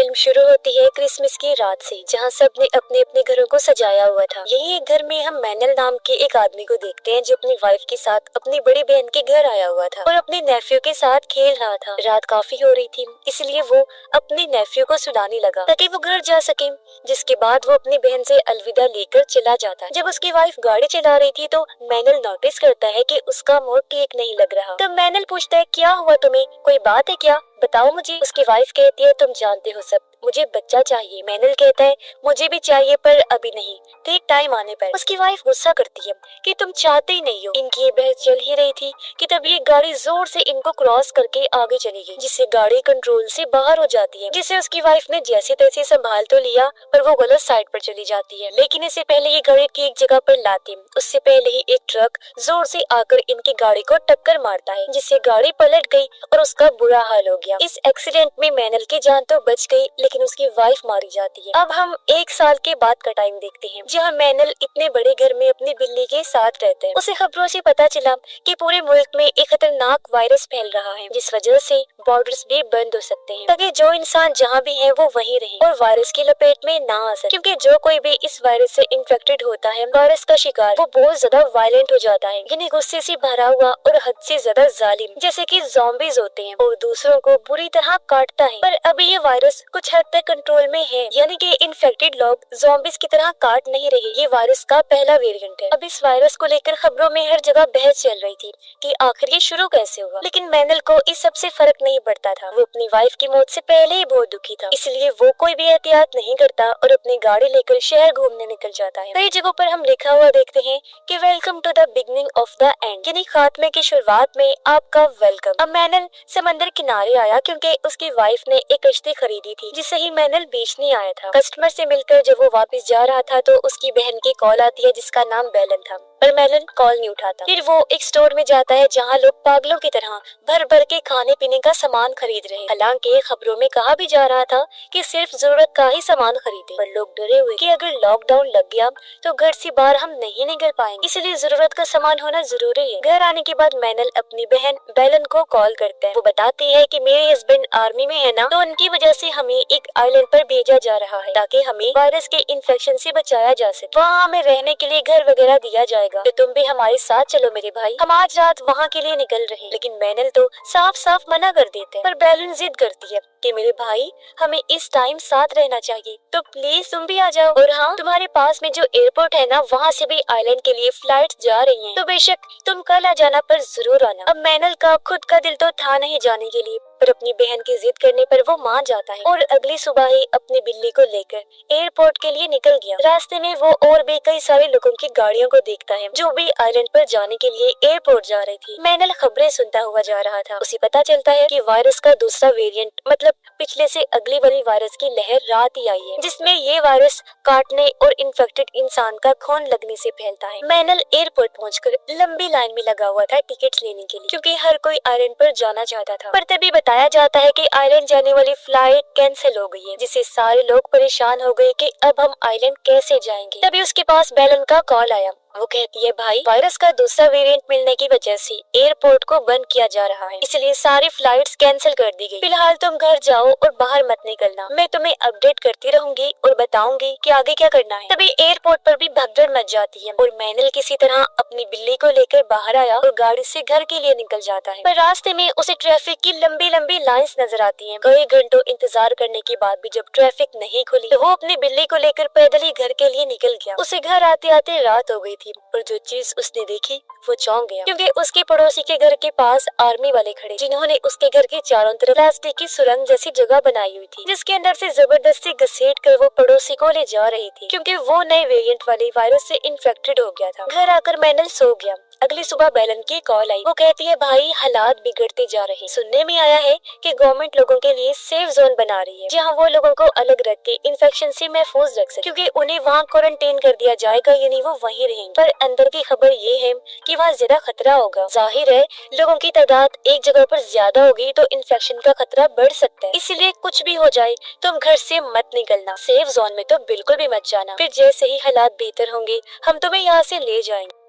Film शुरू होती है क्रिसमस की रात से, जहां सबने अपने अपने घरों को सजाया हुआ था। यही एक घर में हम मैनल नाम के एक आदमी को देखते हैं जो अपनी वाइफ के साथ अपनी बड़ी बहन के घर आया हुआ था और अपने नेफ्यू के साथ खेल रहा था। रात काफी हो रही थी, इसलिए वो अपने नेफ्यू को सुलाने लगा ताकि वो घर जा सके। जिसके बाद वो अपनी बहन से अलविदा लेकर चला जाता है। जब उसकी वाइफ गाड़ी चला रही थी तो मैनल नोटिस करता है कि उसका मूड ठीक नहीं लग रहा। तब मैनल पूछता है, क्या हुआ तुम्हें, कोई बात है क्या, बताओ मुझे। उसकी वाइफ कहती है, तुम जानते हो सब, मुझे बच्चा चाहिए। मैनल कहता है, मुझे भी चाहिए पर अभी नहीं, ठीक टाइम आने पर। उसकी वाइफ गुस्सा करती है कि तुम चाहते ही नहीं हो। इनकी ये बहस चल ही रही थी कि तब ये गाड़ी जोर से इनको क्रॉस करके आगे चली गई, जिससे गाड़ी कंट्रोल से बाहर हो जाती है, जिसे उसकी वाइफ ने जैसे तैसे संभाल तो लिया पर वो गलत साइड पर चली जाती है। लेकिन इससे पहले ये गाड़ी ठीक जगह पर लाती, उससे पहले ही एक ट्रक जोर से आकर इनकी गाड़ी को टक्कर मारता है, जिससे गाड़ी पलट गई और उसका बुरा हाल हो गया। इस एक्सीडेंट में मैनल की जान तो बच गई, लेकिन उसकी वाइफ मारी जाती है। अब हम 1 साल के बाद का टाइम देखते हैं, जहाँ मैनल इतने बड़े घर में अपनी बिल्ली के साथ रहते हैं। उसे खबरों से पता चला कि पूरे मुल्क में एक खतरनाक वायरस फैल रहा है, जिस वजह से बॉर्डर्स भी बंद हो सकते हैं ताकि जो इंसान जहाँ भी है वो वहीं रहे और वायरस की लपेट में ना आ सके। क्योंकि जो कोई भी इस वायरस से इन्फेक्टेड होता है, वायरस का शिकार, वो बहुत ज्यादा वायलेंट हो जाता है, यानी गुस्से से भरा हुआ और हद से ज्यादा जालिम, जैसे कि ज़ॉम्बीज होते हैं, और दूसरों को बुरी तरह काटता है। पर अभी ये वायरस कुछ हद तक कंट्रोल में है, यानी कि इन्फेक्टेड लोग ज़ॉम्बीज की तरह काट नहीं रहे। ये वायरस का पहला वेरिएंट है। अब इस वायरस को लेकर खबरों में हर जगह बहस चल रही थी कि आखिर ये शुरू कैसे हुआ। लेकिन मैनल को इस सब से फर्क नहीं पड़ता था। वो अपनी वाइफ की मौत से पहले ही बहुत दुखी था, इसलिए वो कोई भी एहतियात नहीं करता और अपनी गाड़ी लेकर शहर घूमने निकल जाता है। कई जगहों पर हम लिखा हुआ देखते हैं कि welcome to the beginning of the end, यानी खात्मे की शुरुआत में आपका वेलकम। अब मैनल समंदर किनारे आया क्योंकि उसकी वाइफ ने एक कश्ती खरीदी थी, जिसे ही मैनल बेचने आया था। कस्टमर से मिलकर जब वो वापस जा रहा था तो उसकी बहन की कॉल आती है जिसका नाम बेलन था, पर मैनल कॉल नहीं उठाता। फिर वो एक स्टोर में जाता है जहाँ लोग पागलों की तरह भर भर के खाने पीने का सामान खरीद रहे हैं। हालांकि खबरों में कहा भी जा रहा था कि सिर्फ जरूरत का ही सामान खरीदे, पर लोग डरे हुए कि अगर लॉकडाउन लग गया तो घर से बाहर हम नहीं निकल पाएंगे, इसलिए जरूरत का सामान होना जरूरी है। घर आने के बाद मैनल अपनी बहन बेलन को कॉल करता है। वो बताती है कि मेरे हस्बैंड आर्मी में है ना, तो उनकी वजह से हमें एक आइलैंड पर भेजा जा रहा है ताकि हमें वायरस के इन्फेक्शन से बचाया जा सके। वहाँ हमें रहने के लिए घर वगैरह दिया जाएगा, तो तुम भी हमारे साथ चलो मेरे भाई, हम आज रात वहाँ के लिए निकल रहे हैं। लेकिन मैनल तो साफ साफ मना कर देते हैं, पर बेलन जिद करती है कि मेरे भाई हमें इस टाइम साथ रहना चाहिए, तो प्लीज तुम भी आ जाओ। और हाँ, तुम्हारे पास में जो एयरपोर्ट है ना, वहाँ से भी आइलैंड के लिए फ्लाइट जा रही हैं, तो बेशक तुम कल आ जाना, पर जरूर आना। अब मैनल का खुद का दिल तो था नहीं जाने के लिए, पर अपनी बहन की जिद करने पर वो मान जाता है और अगली सुबह ही अपनी बिल्ली को लेकर एयरपोर्ट के लिए निकल गया। रास्ते में वो और भी कई सारे लोगों की गाड़ियों को देखता है जो भी आइलैंड पर जाने के लिए एयरपोर्ट जा रही थी। मैनल खबरें सुनता हुआ जा रहा था। उसे पता चलता है कि वायरस का दूसरा वेरिएंट, मतलब पिछले से अगली वाली वायरस की लहर रात ही आई है, जिसमें ये वायरस काटने और इन्फेक्टेड इंसान का खून लगने से फैलता है। मैनल एयरपोर्ट पहुंचकर लंबी लाइन में लगा हुआ था टिकट्स लेने के लिए, क्योंकि हर कोई आइलैंड पर जाना चाहता था। पर तभी बताया जाता है कि आइलैंड जाने वाली फ्लाइट कैंसिल हो गई है, जिससे सारे लोग परेशान हो गए कि अब हम आइलैंड कैसे जाएंगे। तभी उसके पास बेलन का कॉल आया। वो कहती है, भाई वायरस का दूसरा वेरिएंट मिलने की वजह से एयरपोर्ट को बंद किया जा रहा है, इसलिए सारी फ्लाइट्स कैंसिल कर दी गई। फिलहाल तुम घर जाओ और बाहर मत निकलना, मैं तुम्हें अपडेट करती रहूंगी और बताऊंगी कि आगे क्या करना है। तभी एयरपोर्ट पर भी भगदड़ मच जाती है और मैनल किसी तरह अपनी बिल्ली को लेकर बाहर आया और गाड़ी से घर के लिए निकल जाता है। पर रास्ते में उसे ट्रैफिक की लंबी लंबी लाइन्स नजर आती है। कई घंटों इंतजार करने के बाद भी जब ट्रैफिक नहीं खुली तो वो अपनी बिल्ली को लेकर पैदल ही घर के लिए निकल गया। उसे घर आते आते रात हो गई थी, पर जो चीज उसने देखी वो चौंक गया, क्योंकि उसके पड़ोसी के घर के पास आर्मी वाले खड़े, जिन्होंने उसके घर के चारों तरफ प्लास्टिक की सुरंग जैसी जगह बनाई हुई थी, जिसके अंदर से जबरदस्ती घसीट कर वो पड़ोसी को ले जा रही थी, क्योंकि वो नए वेरिएंट वाले वायरस से इन्फेक्टेड हो गया था। घर आकर मैनल सो गया। अगली सुबह बेलन की कॉल आई। वो कहती है, भाई हालात बिगड़ते जा रहे हैं, सुनने में आया है कि गवर्नमेंट लोगों के लिए सेफ जोन बना रही है, जहां वो लोगों को अलग रख के इन्फेक्शन से महफूज रख सके, क्योंकि उन्हें वहां क्वारंटाइन कर दिया जाएगा, यानी वो वहीं रहेंगे। पर अंदर की खबर ये है कि वहाँ ज्यादा खतरा होगा। जाहिर है लोगों की तादाद एक जगह पर ज्यादा होगी तो इन्फेक्शन का खतरा बढ़ सकता है, इसलिए कुछ भी हो जाए तुम घर से मत निकलना, सेफ जोन में तो बिल्कुल भी मत जाना, फिर जैसे ही हालात बेहतर होंगे हम तुम्हें यहाँ से ले जाएंगे।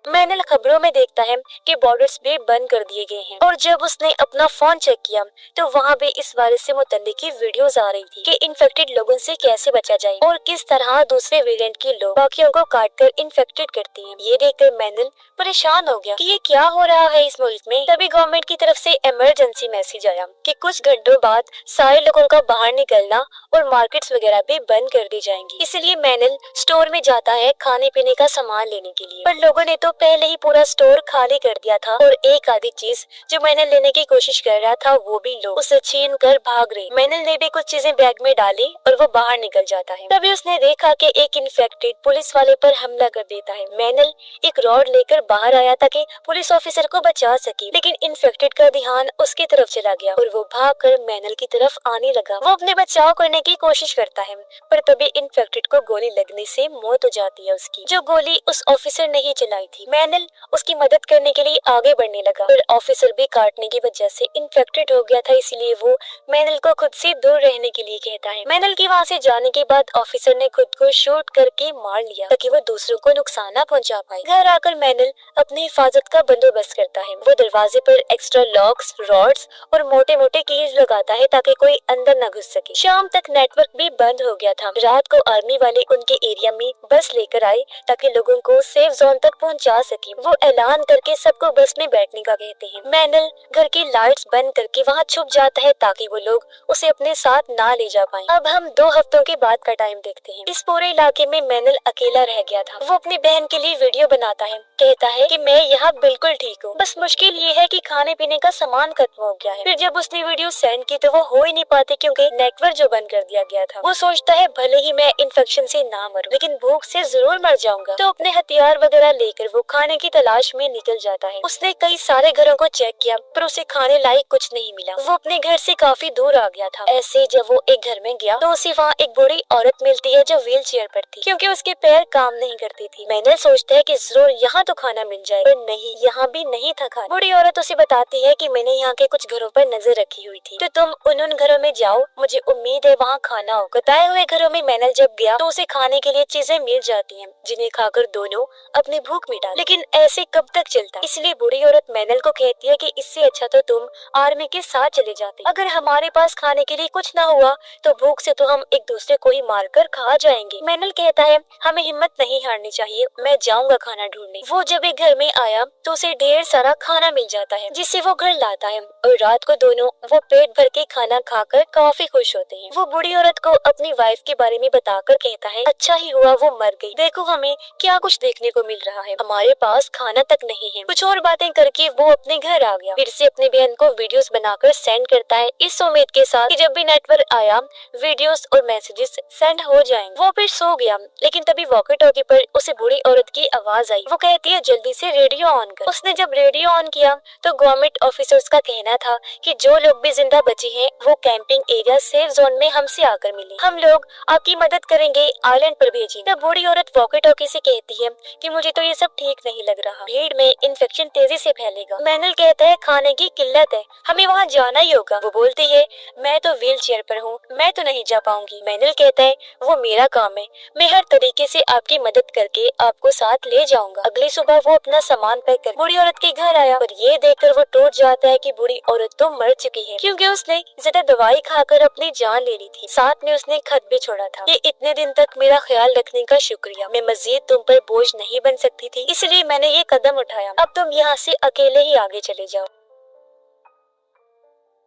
मैनल खबरों में देखता है कि बॉर्डर्स भी बंद कर दिए गए हैं और जब उसने अपना फोन चेक किया तो वहाँ भी इस वायरस से मुतल्लिक की वीडियोस आ रही थी कि इन्फेक्टेड लोगों से कैसे बचा जाए और किस तरह दूसरे वेरिएंट के लोग बाकियों को काटकर इन्फेक्टेड करते हैं। ये देखकर मैनल परेशान हो गया कि ये क्या हो रहा है इस मुल्क में। तभी गवर्नमेंट की तरफ से इमरजेंसी मैसेज आया कि कुछ घंटों बाद सारे लोगों का बाहर निकलना और मार्केट्स वगैरह भी बंद कर दी जाएंगी। इसलिए मैनल स्टोर में जाता है खाने पीने का सामान लेने के लिए, पर लोगों ने तो पहले ही पूरा स्टोर खाली कर दिया था और एक आधी चीज जो मैनल लेने की कोशिश कर रहा था वो भी लोग उसे छीन कर भाग रहे। मैनल ने भी कुछ चीजें बैग में डाली और वो बाहर निकल जाता है। तभी उसने देखा कि एक इन्फेक्टेड पुलिस वाले पर हमला कर देता है। मैनल एक रॉड लेकर बाहर आया ताकि पुलिस ऑफिसर को बचा सके, लेकिन इन्फेक्टेड का ध्यान उसकी तरफ चला गया और वो भागकर मैनल की तरफ आने लगा। वो अपने बचाव करने की कोशिश करता है, पर तभी इन्फेक्टेड को गोली लगने से मौत हो जाती है उसकी, जो गोली उस ऑफिसर ने ही चलाई थी। मैनल उसकी मदद करने के लिए आगे बढ़ने लगा, पर ऑफिसर भी काटने की वजह से इन्फेक्टेड हो गया था, इसलिए वो मैनल को खुद से दूर रहने के लिए कहता है। मैनल के वहाँ से जाने के बाद ऑफिसर ने खुद को शूट करके मार लिया ताकि वो दूसरों को नुकसान न पहुंचा पाए। घर आकर मैनल अपनी हिफाजत का बंदोबस्त करता है। वो दरवाजे पर एक्स्ट्रा लॉक्स, रॉड्स और मोटे मोटे कीज लगाता है ताकि कोई अंदर न घुस सके। शाम तक नेटवर्क भी बंद हो गया था। रात को आर्मी वाले उनके एरिया में बस लेकर आए ताकि लोगों को सेफ जोन तक पहुंचा सके। वो ऐलान करके सबको बस में बैठने का कहते हैं। मैनल घर की लाइट्स बंद करके वहाँ छुप जाता है ताकि वो लोग उसे अपने साथ ना ले जा पाए। अब हम 2 हफ्तों के बाद का टाइम देखते हैं। इस पूरे इलाके में मैनल अकेला रह गया था। वो अपनी बहन के लिए वीडियो बनाता है, कहता है कि मैं यहाँ बिल्कुल ठीक हूँ, बस मुश्किल ये है कि खाने पीने का सामान खत्म हो गया है। फिर जब उसने वीडियो सेंड की तो वो हो ही नहीं पाती क्योंकि नेटवर्क जो बंद कर दिया गया था। वो सोचता है भले ही मैं इन्फेक्शन से ना मरूं, लेकिन भूख से जरूर मर जाऊंगा। तो अपने हथियार वगैरह लेकर वो खाने की तलाश में निकल जाता है। उसने कई सारे घरों को चेक किया पर उसे खाने लायक कुछ नहीं मिला। वो अपने घर से काफी दूर आ गया था। ऐसे जब वो एक घर में गया तो उसे वहाँ एक बूढ़ी औरत मिलती है जो व्हील चेयर पर थी क्योंकि उसके पैर काम नहीं करती थी। मैंने सोचता है कि जरूर यहाँ तो खाना मिल जाए, पर नहीं, यहाँ भी नहीं था खाना। बूढ़ी औरत उसे बताती है कि मैंने यहाँ के कुछ घरों पर नजर रखी हुई थी, तो तुम उन घरों में जाओ, मुझे उम्मीद है वहाँ खाना हो। बताए हुए घरों में मैनल जब गया तो उसे खाने के लिए चीजें मिल जाती हैं, जिन्हें खाकर दोनों अपनी भूख मिटा। लेकिन ऐसे कब तक चलता? इसलिए बूढ़ी औरत मैनल को कहती है कि इससे अच्छा तो तुम आर्मी के साथ चले जाते। अगर हमारे पास खाने के लिए कुछ ना हुआ तो भूख से तो हम एक दूसरे को ही मारकर खा जाएंगे। मैनल कहता है हमें हिम्मत नहीं हारनी चाहिए, मैं जाऊंगा खाना ढूंढने। वो जब एक घर में आया तो उसे ढेर सारा खाना मिल जाता है जिससे वो घर लाता है और रात को दोनों वो पेट भर के खाना खाकर काफी खुश होते हैं। वो बूढ़ी औरत को अपनी वाइफ के बारे में बताकर कहता है अच्छा ही हुआ वो मर गई, देखो हमें क्या कुछ देखने को मिल रहा है, हमारे पास खाना तक नहीं है। कुछ और बातें करके वो अपने घर आ गया। फिर से अपनी बहन को वीडियोस बनाकर सेंड करता है इस उम्मीद के साथ कि जब भी नेटवर्क आया वीडियोस और मैसेजेस सेंड हो जाएंगे। वो फिर सो गया, लेकिन तभी वॉकी टॉकी पर उसे बूढ़ी औरत की आवाज आई। वो कहती है जल्दी से रेडियो ऑन कर। उसने जब रेडियो ऑन किया तो गवर्नमेंट ऑफिसर्स का कहना था कि जो लोग भी जिंदा बचे हैं वो कैंपिंग एरिया सेफ जोन में हमसे आकर मिले, हम लोग आपकी मदद करेंगे, आइलैंड पर भेजेंगे। तब बूढ़ी औरत वॉकी टॉकी से कहती है कि मुझे तो ये सब ठीक नहीं लग रहा, भीड़ में इन्फेक्शन तेजी से फैलेगा। मैनल कहता है खाने की किल्लत है, हमें वहाँ जाना ही होगा। वो बोलती है मैं तो व्हील चेयर पर हूँ, मैं तो नहीं जा पाऊंगी। मैनल कहता है वो मेरा काम है, मैं हर तरीके से आपकी मदद करके आपको साथ ले जाऊंगा। अगली सुबह वो अपना सामान पैक कर बूढ़ी औरत के घर आया, पर ये देखकर वो टूट जाता है कि बूढ़ी औरत तो मर चुकी है क्योंकि उसने ज्यादा दवाई खाकर अपनी जान ले ली थी। साथ में उसने खत भी छोड़ा था कि इतने दिन तक मेरा ख्याल रखने का शुक्रिया, मैं मजीद तुम पर बोझ नहीं बन सकती थी, इसलिए मैंने ये कदम उठाया, अब तुम यहाँ से अकेले ही आगे चले जाओ।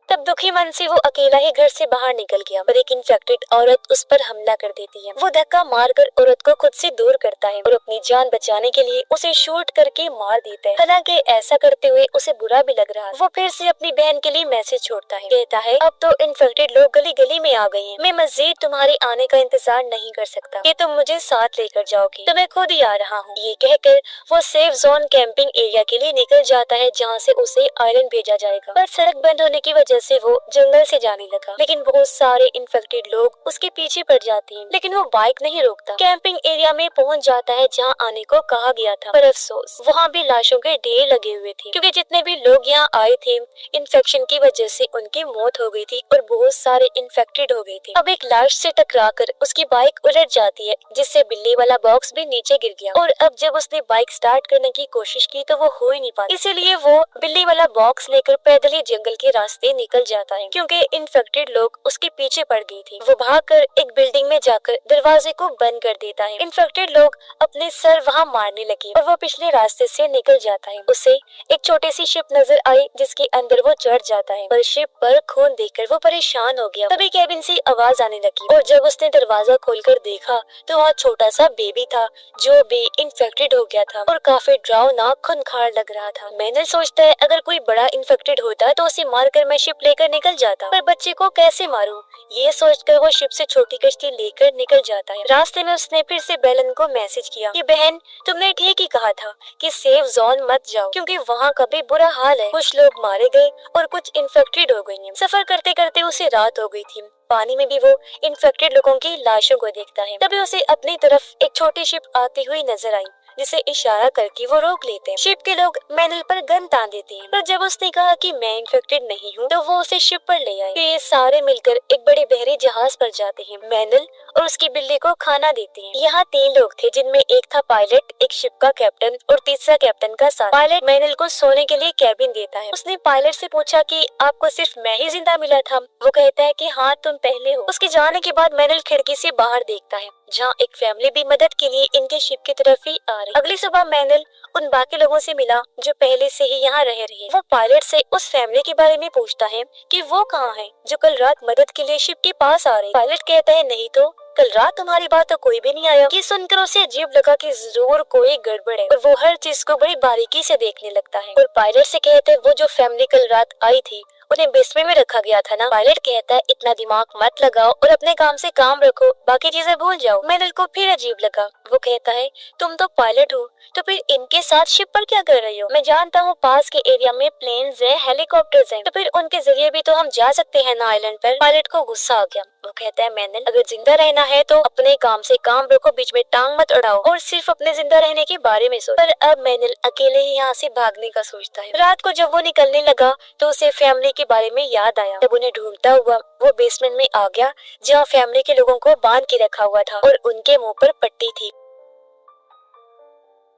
तब दुखी मन से वो अकेला ही घर से बाहर निकल गया, पर एक इन्फेक्टेड औरत उस पर हमला कर देती है। वो धक्का मारकर औरत को खुद से दूर करता है और अपनी जान बचाने के लिए उसे शूट करके मार देता है। हालांकि ऐसा करते हुए उसे बुरा भी लग रहा है। वो फिर से अपनी बहन के लिए मैसेज छोड़ता है, कहता है अब तो इन्फेक्टेड लोग गली गली में आ गए हैं, मैं मजीद तुम्हारे आने का इंतजार नहीं कर सकता कि तुम मुझे साथ लेकर जाओगी, तो मैं खुद ही आ रहा हूँ। ये कहकर वो सेफ जोन कैंपिंग एरिया के लिए निकल जाता है जहाँ से उसे आइलैंड भेजा जाएगा, पर सड़क बंद होने की वजह से वो जंगल से जाने लगा, लेकिन बहुत सारे इन्फेक्टेड लोग उसके पीछे पड़ जाते हैं, लेकिन वो बाइक नहीं रोकता। कैंपिंग एरिया में पहुंच जाता है जहां आने को कहा गया था, पर अफसोस वहां भी लाशों के ढेर लगे हुए थे, क्योंकि जितने भी लोग यहाँ आए थे इन्फेक्शन की वजह से उनकी मौत हो गई थी और बहुत सारे इन्फेक्टेड हो गए थे। अब एक लाश से टकराकर उसकी बाइक उलट जाती है, जिससे बिल्ली वाला बॉक्स भी नीचे गिर गया, और अब जब उसने बाइक स्टार्ट करने की कोशिश की तो वो हो ही नहीं पाती, इसीलिए वो बिल्ली वाला बॉक्स लेकर पैदल ही जंगल के रास्ते निकल जाता है, क्योंकि इन्फेक्टेड लोग उसके पीछे पड़ गई थी। वो भागकर एक बिल्डिंग में जाकर दरवाजे को बंद कर देता है। इन्फेक्टेड लोग अपने सर वहाँ मारने लगे और वो पिछले रास्ते से निकल जाता है। उसे एक छोटी सी शिप नजर आई जिसके अंदर वो चढ़ जाता है, पर शिप पर खून देखकर वो परेशान हो गया। तभी केबिन से आवाज आने लगी और जब उसने दरवाजा खोलकर देखा तो वहाँ छोटा सा बेबी था जो भी इन्फेक्टेड हो गया था और काफी डरावना खूंखार लग रहा था। मैंने सोचता है अगर कोई बड़ा इन्फेक्टेड होता तो उसे मारकर मैं शिप लेकर निकल जाता, पर बच्चे को कैसे मारूं? ये सोचकर वो शिप से छोटी कश्ती लेकर निकल जाता है। रास्ते में उसने फिर से बेलन को मैसेज किया कि बहन, तुमने ठीक ही कहा था कि सेफ जोन मत जाओ, क्योंकि वहाँ का भी बुरा हाल है। कुछ लोग मारे गए और कुछ इन्फेक्टेड हो गई हैं। सफर करते करते उसे रात हो गई थी। पानी में भी वो इन्फेक्टेड लोगों की लाशों को देखता है। तभी उसे अपनी तरफ एक छोटी शिप आती हुई नजर आई, जिसे इशारा करके वो रोक लेते हैं। शिप के लोग मैनल पर गन तान देते हैं, पर जब उसने कहा कि मैं इन्फेक्टेड नहीं हूँ तो वो उसे शिप पर ले आए। ये सारे मिलकर एक बड़े बहरी जहाज पर जाते हैं। मैनल और उसकी बिल्ली को खाना देते हैं। यहाँ 3 लोग थे, जिनमें एक था पायलट, एक शिप का कैप्टन और तीसरा कैप्टन का साथ। पायलट मैनल को सोने के लिए कैबिन देता है। उसने पायलट से पूछा कि आपको सिर्फ मैं ही जिंदा मिला था? वो कहता है कि हाँ, तुम पहले हो। उसके जाने के बाद मैनल खिड़की से बाहर देखता है जहाँ एक फैमिली भी मदद के लिए इनके शिप की तरफ ही आ रही। अगली सुबह मैनल उन बाकी लोगों से मिला जो पहले से ही यहाँ रह रहे हैं। वो पायलट से उस फैमिली के बारे में पूछता है कि वो कहाँ है जो कल रात मदद के लिए शिप के पास आ रही। पायलट कहता है नहीं तो कल रात तुम्हारी बात तो कोई भी नहीं आया। ये सुनकर उसे अजीब लगा कि जरूर कोई गड़बड़ है और वो हर चीज को बड़ी बारीकी से देखने लगता है। और पायलट से कहते हैं वो जो फैमिली कल रात आई थी उन्हें बेसमेंट में रखा गया था ना। पायलट कहता है इतना दिमाग मत लगाओ और अपने काम से काम रखो, बाकी चीजें भूल जाओ। मैनल को फिर अजीब लगा। वो कहता है तुम तो पायलट हो तो फिर इनके साथ शिप पर क्या कर रही हो? मैं जानता हूँ पास के एरिया में प्लेन्स है, हेलीकॉप्टर्स हैं, तो फिर उनके जरिए भी तो हम जा सकते हैं ना आइलैंड पर। पायलट को गुस्सा आ गया। वो कहता है मैनल अगर जिंदा रहना है तो अपने काम से काम रखो, बीच में टांग मत अड़ाओ और सिर्फ अपने जिंदा रहने के बारे में सोच। पर अब मैनल अकेले ही यहाँ से भागने का सोचता है। रात को जब वो निकलने लगा तो उसे फैमिली के बारे में याद आया। जब उन्हें ढूंढता हुआ वो बेसमेंट में आ गया जहाँ फैमिली के लोगों को बांध के रखा हुआ था और उनके मुंह पर पट्टी थी।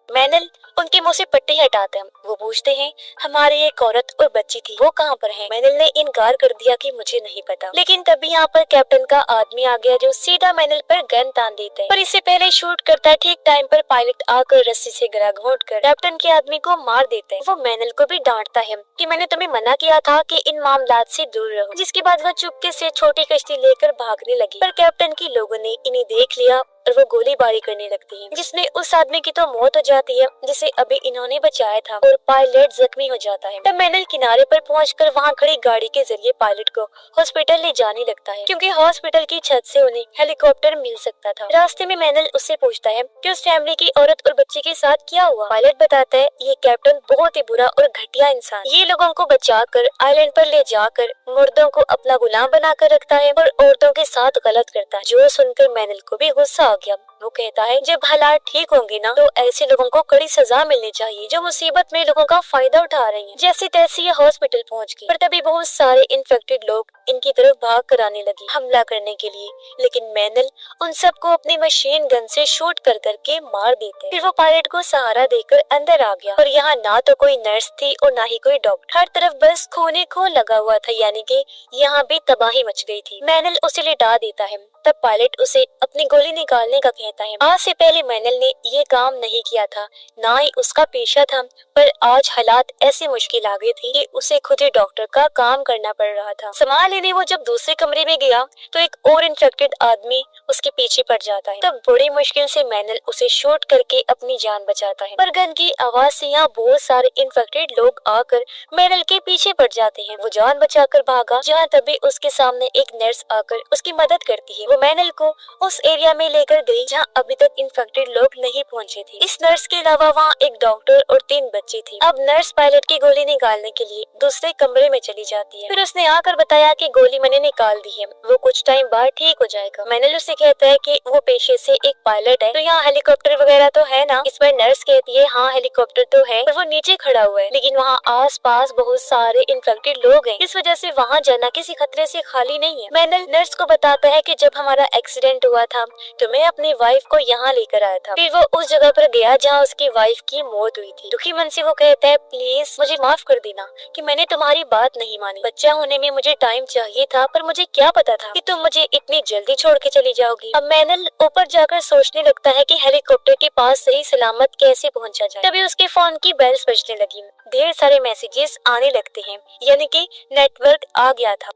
मैनल उनके मुंह से पट्टी हटाते हैं। वो पूछते हैं हमारी एक औरत और बच्ची थी, वो कहाँ पर है? मैनल ने इनकार कर दिया कि मुझे नहीं पता। लेकिन तभी यहाँ पर कैप्टन का आदमी आ गया जो सीधा मैनल पर गन तान देता है, पर इससे पहले शूट करता है। ठीक टाइम पर पायलट आकर रस्सी से गला घोंटकर कैप्टन के आदमी को मार देते हैं। वो मैनल को भी डांटता है कि मैंने तुम्हें मना किया था कि इन मामलात से दूर रहो। जिसके बाद वो चुपके से छोटी कश्ती लेकर भागने लगी, पर कैप्टन के लोगों ने इन्हें देख लिया और वो गोलीबारी करने लगती है, जिसमें उस आदमी की तो मौत हो जाती है जिसे अभी इन्होंने बचाया था और पायलट जख्मी हो जाता है। तब मैनल किनारे पर पहुंचकर वहां खड़ी गाड़ी के जरिए पायलट को हॉस्पिटल ले जाने लगता है, क्योंकि हॉस्पिटल की छत से उन्हें हेलीकॉप्टर मिल सकता था। रास्ते में मैनल उससे पूछता है कि उस फैमिली की औरत और बच्चे के साथ क्या हुआ। पायलट बताता है ये कैप्टन बहुत ही बुरा और घटिया इंसान, ये लोगों को बचाकर आइलैंड पर ले जाकर मुर्दों को अपना गुलाम बनाकर रखता है और औरतों के साथ गलत करता है। जो सुनकर मैनल को भी गुस्सा आ गया। वो कहता है जब हालात ठीक होंगे ना तो ऐसे लोगों को कड़ी सजा मिलनी चाहिए जो मुसीबत में लोगों का फायदा उठा रहे हैं। जैसे तैसे ये हॉस्पिटल पहुंच गई, पर तभी बहुत सारे इन्फेक्टेड लोग इनकी तरफ भाग कर आने लगे हमला करने के लिए, लेकिन मैनल उन सबको अपनी मशीन गन से शूट कर करके मार देते। फिर वो पायलट को सहारा देकर अंदर आ गया और यहाँ ना तो कोई नर्स थी और ना ही कोई डॉक्टर। हर तरफ बस खून खून लगा हुआ था, यानी कि यहाँ भी तबाही मच गई थी। मैनल उसे लिटा देता है। तब पायलट उसे अपनी गोली निकालने का कहता है। आज से पहले मैनल ने ये काम नहीं किया था, ना ही उसका पेशा था, पर आज हालात ऐसी मुश्किल आ गई थी कि उसे खुद ही डॉक्टर का काम करना पड़ रहा था। सामान लेने वो जब दूसरे कमरे में गया तो एक और इन्फेक्टेड आदमी उसके पीछे पड़ जाता है। तब बड़ी मुश्किल से मैनल उसे शूट करके अपनी जान बचाता है, पर गन की आवाज से यहाँ बहुत सारे इन्फेक्टेड लोग आकर मैनल के पीछे पड़ जाते हैं। वो जान बचाकर भागा जहाँ तभी उसके सामने एक नर्स आकर उसकी मदद करती है। वो मैनल को उस एरिया में लेकर गई जहाँ अभी तक इन्फेक्टेड लोग नहीं पहुँचे थे। इस नर्स के अलावा वहाँ एक डॉक्टर और 3 बच्चे थे। अब नर्स पायलट की गोली निकालने के लिए दूसरे कमरे में चली जाती है। फिर उसने आकर बताया कि गोली मैंने निकाल दी है, वो कुछ टाइम बाद ठीक हो जाएगा। मैनल उससे कहता है कि वो पेशे से एक पायलट है, तो यहाँ हेलीकॉप्टर वगैरह तो है ना। इस पर नर्स कहती है हाँ हेलीकॉप्टर तो है, पर वो नीचे खड़ा हुआ है, लेकिन वहाँ आस पास बहुत सारे इन्फेक्टेड लोग हैं, इस वजह से वहाँ जाना किसी खतरे से खाली नहीं है। मैनल नर्स को बताता है कि जब हमारा एक्सीडेंट हुआ था तो मैं अपनी वाइफ को यहाँ लेकर आया था। फिर वो उस जगह पर गया जहाँ उसकी वाइफ की मौत हुई थी। दुखी मन से वो कहता है प्लीज मुझे माफ कर देना कि मैंने तुम्हारी बात नहीं मानी। बच्चा होने में मुझे टाइम चाहिए था, पर मुझे क्या पता था कि तुम मुझे इतनी जल्दी छोड़ के चली जाओगी। अब मैनल ऊपर जाकर सोचने लगता है कि हेलीकॉप्टर के पास सही सलामत कैसे पहुंचा जाए। तभी उसके फोन की बेल्स बजने लगी, ढेर सारे मैसेजेस आने लगते हैं, यानी कि नेटवर्क आ गया था।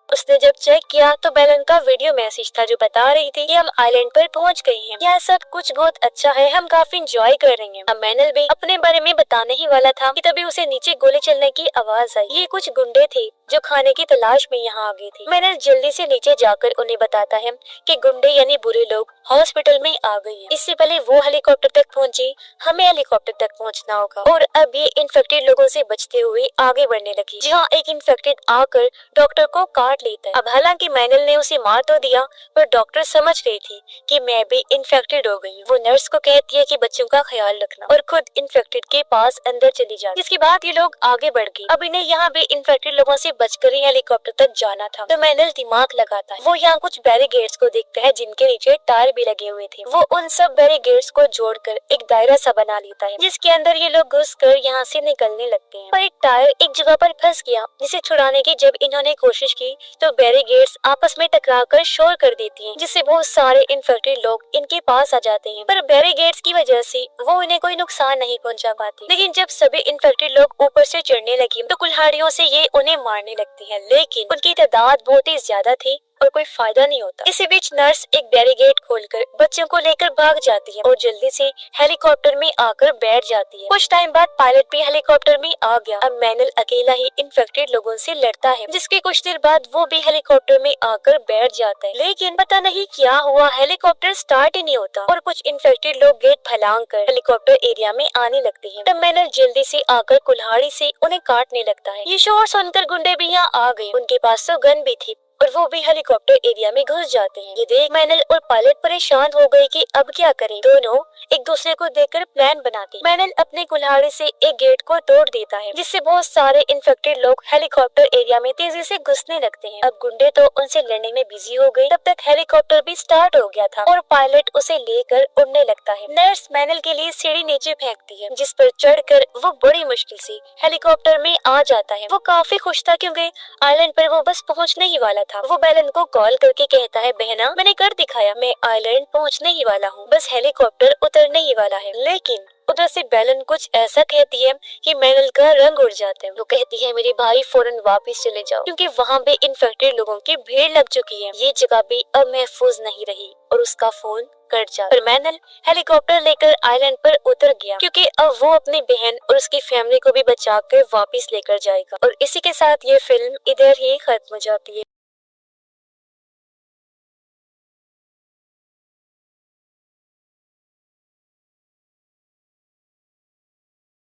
उसने जब चेक किया तो बेलन का वीडियो मैसेज था जो बता रही थी कि हम आइलैंड पर पहुंच गए हैं, यह सब कुछ बहुत अच्छा है, हम काफी एंजॉय कर रहे हैं। अब मैनल भी अपने बारे में बताने ही वाला था कि तभी उसे नीचे गोली चलने की आवाज आई। ये कुछ गुंडे थे जो खाने की तलाश में यहाँ आ गए थे। मैनल जल्दी से नीचे जाकर उन्हें बताता है कि गुंडे यानी बुरे लोग हॉस्पिटल में आ गए हैं। इससे पहले वो हेलीकॉप्टर तक पहुंची, हमें हेलीकॉप्टर तक पहुंचना होगा। और अब ये इन्फेक्टेड लोगों से बचते हुए आगे बढ़ने लगी, जहाँ एक इन्फेक्टेड आकर डॉक्टर को काट लेता है। अब हालांकि मैनल ने उसे मार तो दिया, पर डॉक्टर समझ गई थी कि मैं भी इन्फेक्टेड हो गई। वो नर्स को कहती है कि बच्चों का ख्याल रखना और खुद इन्फेक्टेड के पास अंदर चली जाती। इसके बाद ये लोग आगे बढ़ गए। अब इन्हें यहाँ भी इन्फेक्टेड लोगों से बचकर ही हेलीकॉप्टर तक जाना था। तो मैनल दिमाग लगाता है, वो यहाँ कुछ बैरिकेड्स को देखता है जिनके नीचे टायर भी लगे हुए थे। वो उन सब बैरिकेड्स को जोड़कर एक दायरा सा बना लेता है, जिसके अंदर ये लोग घुसकर यहाँ से निकलने लगते हैं। पर एक टायर एक जगह पर फंस गया, जिसे छुड़ाने की जब इन्होंने कोशिश की तो बैरिकेड्स आपस में टकराकर शोर कर देती हैं, जिससे बहुत सारे इन्फेक्टेड लोग इनके पास आ जाते हैं। पर बैरिकेड्स की वजह से वो इन्हें कोई नुकसान नहीं पहुंचा पाती। लेकिन जब सभी इन्फेक्टेड लोग ऊपर से चढ़ने लगे तो कुल्हाड़ियों से ये उन्हें मारने लगती है, लेकिन उनकी तादाद बहुत ही ज्यादा थी और कोई फायदा नहीं होता। इसी बीच नर्स एक बैरिकेड खोलकर बच्चों को लेकर भाग जाती है और जल्दी से हेलीकॉप्टर में आकर बैठ जाती है। कुछ टाइम बाद पायलट भी हेलीकॉप्टर में आ गया। अब मैनल अकेला ही इन्फेक्टेड लोगों से लड़ता है, जिसके कुछ देर बाद वो भी हेलीकॉप्टर में आकर बैठ जाता है। लेकिन पता नहीं क्या हुआ, हेलीकॉप्टर स्टार्ट ही नहीं होता और कुछ इन्फेक्टेड लोग गेट फैलांग कर हेलीकॉप्टर एरिया में आने लगते हैं। तब मैनल जल्दी से आकर कुल्हाड़ी से उन्हें काटने लगता है। ये शोर सुनकर गुंडे भी यहाँ आ गए, उनके पास तो गन भी थी और वो भी हेलीकॉप्टर एरिया में घुस जाते हैं। ये देख मैनल और पायलट परेशान हो गए कि अब क्या करें। दोनों एक दूसरे को देखकर प्लान बनाते। मैनल अपने कुल्हाड़ी से एक गेट को तोड़ देता है, जिससे बहुत सारे इन्फेक्टेड लोग हेलीकॉप्टर एरिया में तेजी से घुसने लगते हैं। अब गुंडे तो उनसे लड़ने में बिजी हो गए। तब तक हेलीकॉप्टर भी स्टार्ट हो गया था और पायलट उसे लेकर उड़ने लगता है। नर्स मैनल के लिए सीढ़ी नीचे फेंकती है, जिस पर चढ़कर वो बड़ी मुश्किल से हेलीकॉप्टर में आ जाता है। वो काफी खुश था क्योंकि आइलैंड पर वो बस पहुंचने ही वाला था। वो बेलन को कॉल करके कहता है बहना मैंने कर दिखाया, मैं आइलैंड पहुंचने ही वाला हूँ, बस हेलीकॉप्टर उतरने ही वाला है। लेकिन उधर से बेलन कुछ ऐसा कहती है कि मैनल का रंग उड़ जाता है। वो कहती है मेरे भाई फौरन वापस चले जाओ, क्योंकि वहाँ पे इन्फेक्टेड लोगों की भीड़ लग चुकी है। ये जगह भी अब महफूज नहीं रही और उसका फोन कट जा। पर मैनल हेलीकॉप्टर लेकर आइलैंड पर उतर गया, क्योंकि अब वो अपनी बहन और उसकी फैमिली को भी बचाकर वापस लेकर जाएगा। और इसी के साथ ये फिल्म इधर ही खत्म हो जाती है।